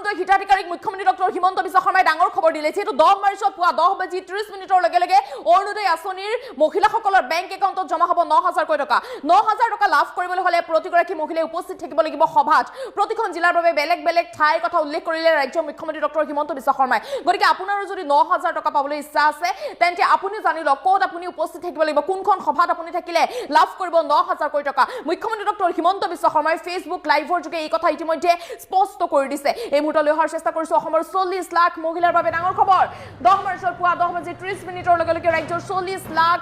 অৰুণোদয় হিতাধিকাৰীক মুখ্যমন্ত্ৰী ডক্টৰ হিমন্ত বিশ্ব শৰ্মাই ডাঙৰ খবৰ দিলে যেহেতু 10 মাৰ্চত পুৱা 10:30 লগে লগে অৰুণোদয় আঁচনিৰ মহিলাসকলৰ বেংক একাউণ্টত জমা হ'ব 9,000 টকা 9,000 টকা লাভ কৰিবলৈ হ'লে প্ৰতিগৰাকী মহিলাই উপস্থিত থাকিব লাগিব সভাত প্ৰতিখন জিলাৰ বাবে বেলেগ বেলেগ ঠাইৰ কথা উল্লেখ কৰিলে ৰাজ্যৰ মুখ্যমন্ত্ৰী ডক্টৰ হিমন্ত বিশ্ব শৰ্মাই গতিকে আপোনাৰো যদি 9,000 টকা পাবলৈ ইচ্ছা আছে তেন্তে আপুনি জানি লওক ক'ত আপুনি উপস্থিত থাকিব লাগিব কোনখন সভাত আপুনি থাকিলে লাভ কৰিব 9,000 টকা মুখ্যমন্ত্ৰী ডক্টৰ হিমন্ত বিশ্ব শৰ্মাই ফেচবুক লাইভৰ যোগে এই কথা ইতিমধ্যে স্পষ্ট কৰি দিছে এই মুহূৰ্তলৈ অহাৰ চেষ্টা কৰিছো অসমৰ 40 লাখ মহিলাৰ বাবে ডাঙৰ খবৰ 10 মাৰ্চৰ পুৱা 10:30 লগে লগে ৰাজ্যৰ 40 লাখ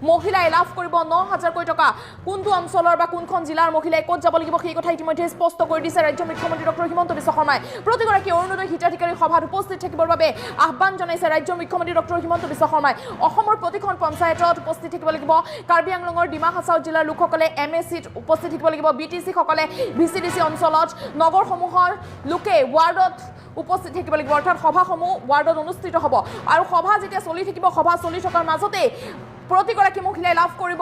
মহিলাই লাভ কৰিব 9,000 টকা কোনটো অঞ্চলৰ বা কোনখন জিলাৰ মহিলাই ক'ত যাব লাগিব সেই কথা ইতিমধ্যে স্পষ্ট কৰি দিছে ৰাজ্যৰ মুখ্যমন্ত্ৰী ডক্টৰ হিমন্ত বিশ্ব শৰ্মাই প্ৰতিগৰাকী অৰুণোদয় হিতাধিকাৰী সভাত উপস্থিত থাকিবৰ বাবে আহ্বান জনাইছে ৰাজ্যৰ মুখ্যমন্ত্ৰী ডক্টৰ হিমন্ত বিশ্ব শৰ্মাই অসমৰ প্ৰতিখন পঞ্চায়তত উপস্থিত থাকিব লাগিব কাৰ্বি আংলঙৰ ডিমা হাছাও জিলাৰ লোকসকলে এমএসিত উপস্থিত থাকিব লাগিব বিটিসি সকলে ভিসিডিসি অঞ্চলত নগৰসমূহৰ লোকে ৱাৰ্ডত উপস্থিত থাকিব লাগিব অৰ্থাৎ সভাসমূহ ৱাৰ্ডত অনুষ্ঠিত হ'ব আৰু সভা যেতিয়া চলি থাকিব সভা চলি থকাৰ মাজতে প্ৰতিগৰাকী মহিলাই লাভ কৰিব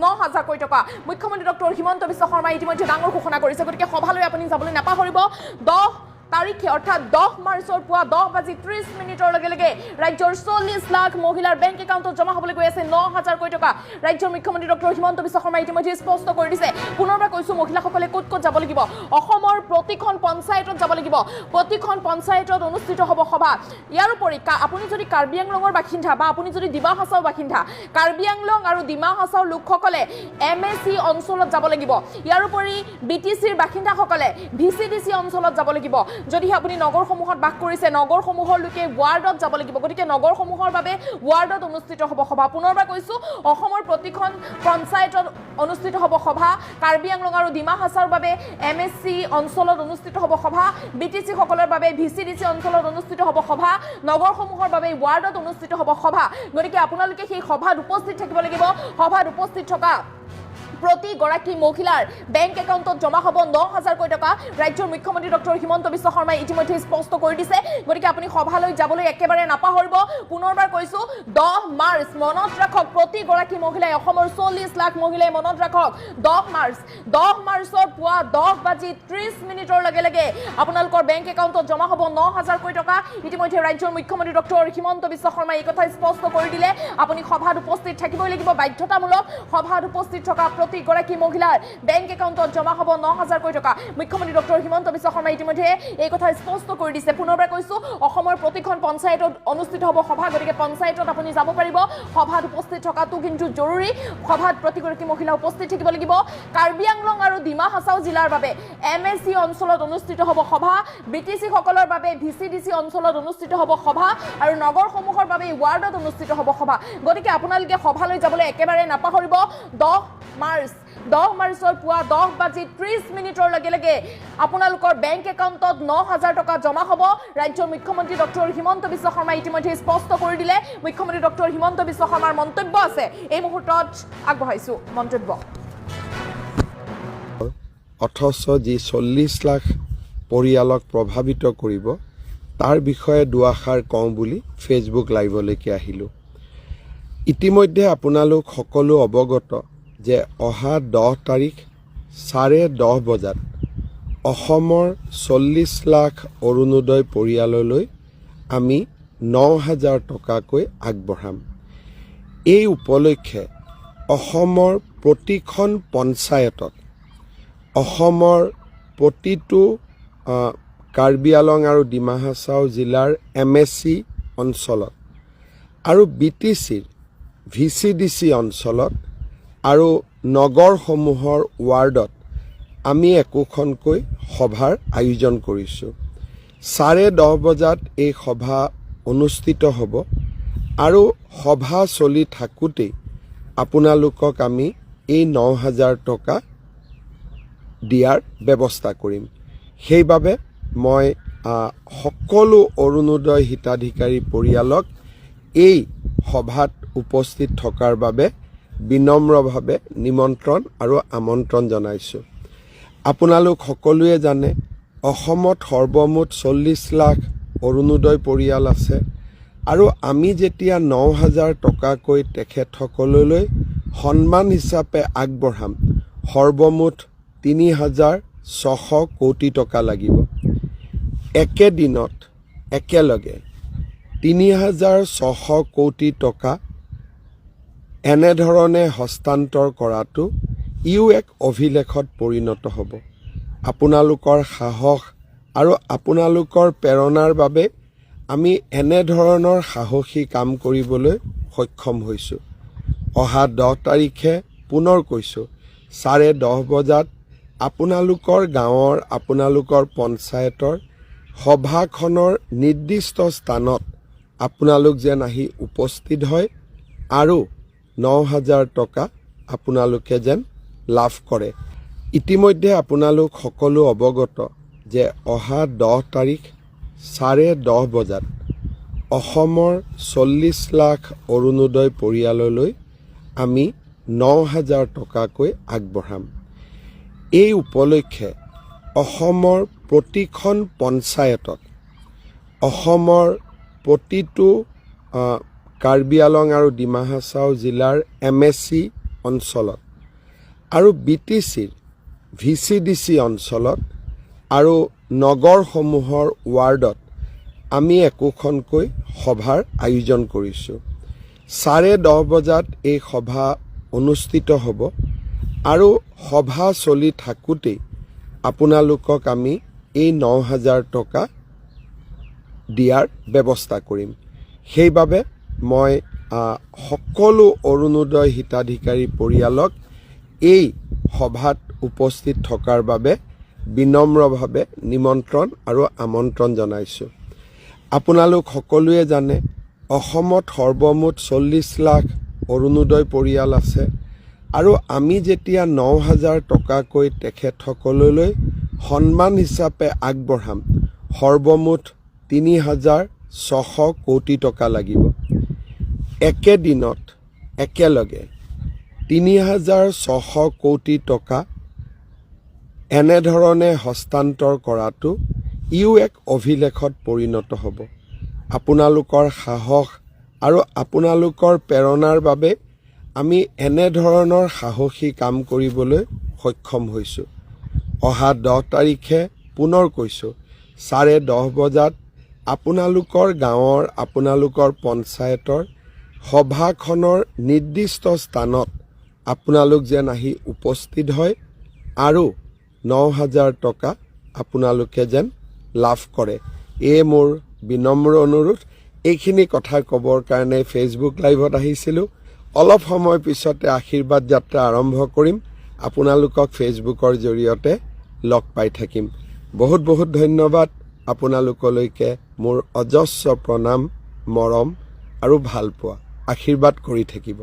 9,000 টকা মুখ্যমন্ত্ৰী ডক্টৰ হিমন্ত বিশ্ব শৰ্মাই ইতিমধ্যে ডাঙৰ ঘোষণা কৰিছে গতিকে সভালৈ আপুনি যাবলৈ নাপাহৰিব 10 তাৰিখে অৰ্থাৎ 10 মাৰ্চৰ পুৱা 10:30 লগে লগে ৰাজ্যৰ 40 লাখ মহিলাৰ বেংক একাউণ্টত জমা হ'বলৈ গৈ আছে 9,000 টকা ৰাজ্যৰ মুখ্যমন্ত্ৰী ডক্টৰ হিমন্ত বিশ্ব শৰ্মাই ইতিমধ্যে স্পষ্ট কৰি দিছে পুনৰবাৰ কৈছো মহিলাসকলে ক'ত ক'ত যাব লাগিব অসমৰ প্ৰতিখন পঞ্চায়তত যাব লাগিব প্ৰতিখন পঞ্চায়তত অনুষ্ঠিত হ'ব সভা ইয়াৰ উপৰি আপুনি যদি কাৰ্বি আংলঙৰ বাসিন্দা বা আপুনি যদি ডিমা হাছাওৰ বাসিন্দা কাৰ্বি আংলং আৰু ডিমা হাছাওৰ লোকসকলে এমএসি অঞ্চলত যাব লাগিব ইয়াৰ উপৰি বিটিসিৰ বাসিন্দাসকলে ভিসিডিসি অঞ্চলত যাব লাগিব যদি আপুনি নগৰসমূহত বাস কৰিছে নগৰসমূহৰ লোকে ৱাৰ্ডত যাব লাগিব গতিকে নগৰসমূহৰ বাবে ৱাৰ্ডত অনুষ্ঠিত হ'ব সভা পুনৰবাৰ কৈছো অসমৰ প্ৰতিখন পঞ্চায়তত অনুষ্ঠিত হ'ব সভা কাৰ্বি আংলং আৰু ডিমা হাছাওৰ বাবে এমএসি অঞ্চলত অনুষ্ঠিত হ'ব সভা বিটিসি সকলৰ বাবে ভিসিডিসি অঞ্চলত অনুষ্ঠিত হ'ব সভা নগৰসমূহৰ বাবে ৱাৰ্ডত অনুষ্ঠিত হ'ব সভা গতিকে আপোনালোকে সেই সভাত উপস্থিত থাকিব লাগিব সভাত উপস্থিত থকা প্ৰতিগৰাকী মহিলাৰ বেংক একাউণ্টত জমা হ'ব 9,000 টকা ৰাজ্যৰ মুখ্যমন্ত্ৰী ডক্টৰ হিমন্ত বিশ্ব শৰ্মাই ইতিমধ্যে স্পষ্ট কৰি দিছে গতিকে আপুনি সভালৈ যাবলৈ একেবাৰে নাপাহৰিব পুনৰবাৰ কৈছো 10 মাৰ্চ মনত ৰাখক প্ৰতিগৰাকী মহিলাই অসমৰ 40 লাখ মহিলাই মনত ৰাখক 10 মাৰ্চৰ পুৱা 10:30 লগে লগে আপোনালোকৰ বেংক একাউণ্টত জমা হ'ব 9,000 টকা ইতিমধ্যে ৰাজ্যৰ মুখ্যমন্ত্ৰী ডক্টৰ হিমন্ত বিশ্ব শৰ্মাই এই কথা স্পষ্ট কৰি দিলে আপুনি সভাত উপস্থিত থাকিবই লাগিব বাধ্যতামূলক সভাত উপস্থিত থকা প্ৰতিগৰাকী মহিলাৰ বেংক একাউণ্টত জমা হ'ব 9,000 টকা মুখ্যমন্ত্ৰী ডক্টৰ হিমন্ত বিশ্ব শৰ্মাই ইতিমধ্যে এই কথা স্পষ্ট কৰি দিছে পুনৰবাৰ কৈছো অসমৰ প্ৰতিখন পঞ্চায়তত অনুষ্ঠিত হ'ব সভা গতিকে পঞ্চায়তত আপুনি যাব পাৰিব সভাত উপস্থিত থকাটো কিন্তু জৰুৰী সভাত প্ৰতিগৰাকী মহিলা উপস্থিত থাকিব লাগিব কাৰ্বি আংলং আৰু ডিমা হাছাও জিলাৰ বাবে এমএসি অঞ্চলত অনুষ্ঠিত হ'ব সভা বিটিসি সকলৰ বাবে ভিসিডিসি অঞ্চলত অনুষ্ঠিত হ'ব সভা আৰু নগৰসমূহৰ বাবে ৱাৰ্ডত অনুষ্ঠিত হ'ব সভা গতিকে আপোনালোকে সভালৈ যাবলৈ একেবাৰে নাপাহৰিব 10 মাৰ্চৰ পুৱা 10:30 লগে লগে আপোনালোকৰ বেংক একাউণ্টত 9,000 টকা জমা হ'ব ৰাজ্যৰ মুখ্যমন্ত্ৰী ডক্টৰ হিমন্ত বিশ্ব শৰ্মাই ইতিমধ্যে স্পষ্ট কৰি দিলে মুখ্যমন্ত্ৰী ডক্টৰ হিমন্ত বিশ্ব শৰ্মাৰ মন্তব্য আছে এই মুহূৰ্তত আগবঢ়াইছো মন্তব্য অথচ যি 40 লাখ পৰিয়ালক প্ৰভাৱিত কৰিব তাৰ বিষয়ে দুআষাৰ কওঁ বুলি ফেচবুক লাইভলৈকে আহিলোঁ ইতিমধ্যে আপোনালোক সকলো অৱগত যে অহা 10 তাৰিখ 10:30 বজাত অসমৰ 40 লাখ অৰুণোদয় পৰিয়াললৈ আমি 9,000 টকাকৈ আগবঢ়াম এই উপলক্ষে অসমৰ প্ৰতিখন পঞ্চায়তত অসমৰ প্ৰতিটো কাৰ্বি আংলং আৰু ডিমা হাছাও জিলাৰ এমএসি অঞ্চলত আৰু বিটিসিৰ ভিসিডিসি অঞ্চলত আৰু নগৰসমূহৰ ৱাৰ্ডত আমি একোখনকৈ সভাৰ আয়োজন কৰিছোঁ 10:30 বজাত এই সভা অনুষ্ঠিত হ'ব আৰু সভা চলি থাকোঁতেই আপোনালোকক আমি এই 9,000 টকা দিয়াৰ ব্যৱস্থা কৰিম সেইবাবে মই সকলো অৰুণোদয় হিতাধিকাৰী পৰিয়ালক এই সভাত উপস্থিত থকাৰ বাবে বিনম্ৰভাৱে নিমন্ত্ৰণ আৰু আমন্ত্ৰণ জনাইছোঁ আপোনালোক সকলোৱে জানে অসমত সৰ্বমুঠ 40 লাখ অৰুণোদয় পৰিয়াল আছে আৰু আমি যেতিয়া 9,000 টকাকৈ তেখেতসকললৈ সন্মান হিচাপে আগবঢ়াম সৰ্বমুঠ 3,600 কোটি টকা লাগিব একেদিনত একেলগে ৩,৬০০ কোটি টকা এনেধৰণে হস্তান্তৰ কৰাটো ইও এক অভিলেখত পৰিণত হ'ব। আপোনালোকৰ সাহস আৰু আপোনালোকৰ প্ৰেৰণাৰ বাবে আমি এনেধৰণৰ সাহসী কাম কৰিবলৈ সক্ষম হৈছোঁ। অহা 10 তাৰিখে পুনৰ কৈছোঁ 10:30 বজাত আপোনালোকৰ গাঁৱৰ আপোনালোকৰ পঞ্চায়তৰ সভাখনৰ নিৰ্দিষ্ট স্থানত আপোনালোক যেন আহি উপস্থিত হয় আৰু 9,000 টকা আপোনালোকে যেন লাভ কৰে। ইতিমধ্যে আপোনালোক সকলো অৱগত যে অহা 10 তাৰিখ 10:30 বজাত অসমৰ 40 লাখ অৰুণোদয় পৰিয়াললৈ আমি 9,000 টকাকৈ আগবঢ়াম। এই উপলক্ষে অসমৰ প্ৰতিখন পঞ্চায়তত অসমৰ প্ৰতিটো কাৰ্বি আলং আৰু ডিমা হাছাও জিলাৰ MSC অঞ্চলত আৰু BTCৰ VCDC অঞ্চলত আৰু নগৰসমূহৰ ৱাৰ্ডত আমি একোখনকৈ সভাৰ আয়োজন কৰিছোঁ। 10:30 বজাত এই সভা অনুষ্ঠিত হ'ব আৰু সভা চলি থাকোঁতেই আপোনালোকক আমি এই 9,000 টকা দিয়াৰ ব্যৱস্থা কৰিম। সেইবাবে মই সকলো অৰুণোদয় হিতাধিকাৰী পৰিয়ালক এই সভাত উপস্থিত থকাৰ বাবে বিনম্ৰভাৱে নিমন্ত্ৰণ আৰু আমন্ত্ৰণ জনাইছোঁ। আপোনালোক সকলোৱে জানে অসমত সৰ্বমুঠ 40 লাখ অৰুণোদয় পৰিয়াল আছে আৰু আমি যেতিয়া 9,000 টকাকৈ তেখেতসকললৈ সন্মান হিচাপে আগবঢ়াম সৰ্বমুঠ 3,600 কোটি টকা লাগিব। একেদিনত একেলগে 3,600 কোটি টকা এনেধৰণে হস্তান্তৰ কৰাটো ইও এক অভিলেখত পৰিণত হ'ব। আপোনালোকৰ সাহস আৰু আপোনালোকৰ প্ৰেৰণাৰ বাবে আমি এনেধৰণৰ সাহসী কাম কৰিবলৈ সক্ষম হৈছোঁ। অহা 10 তাৰিখে পুনৰ কৈছোঁ 10:30 বজাত আপোনালোকৰ গাঁৱৰ আপোনালোকৰ পঞ্চায়তৰ সভাখনৰ নিৰ্দিষ্ট স্থানত আপোনালোক যেন আহি উপস্থিত হয় আৰু 9,000 টকা আপোনালোকে যেন লাভ কৰে। এয়ে মোৰ বিনম্ৰ অনুৰোধ। এইখিনি কথা ক'বৰ কাৰণে ফেচবুক লাইভত আহিছিলোঁ। অলপ সময় পিছতে আশীৰ্বাদ যাত্ৰা আৰম্ভ কৰিম। আপোনালোকক ফেচবুকৰ জৰিয়তে লগ পাই থাকিম। বহুত বহুত ধন্যবাদ। আপোনালোকলৈকে মোৰ অজস্ৰ প্ৰণাম, মৰম আৰু ভালপোৱা। আশীৰ্বাদ কৰি থাকিব।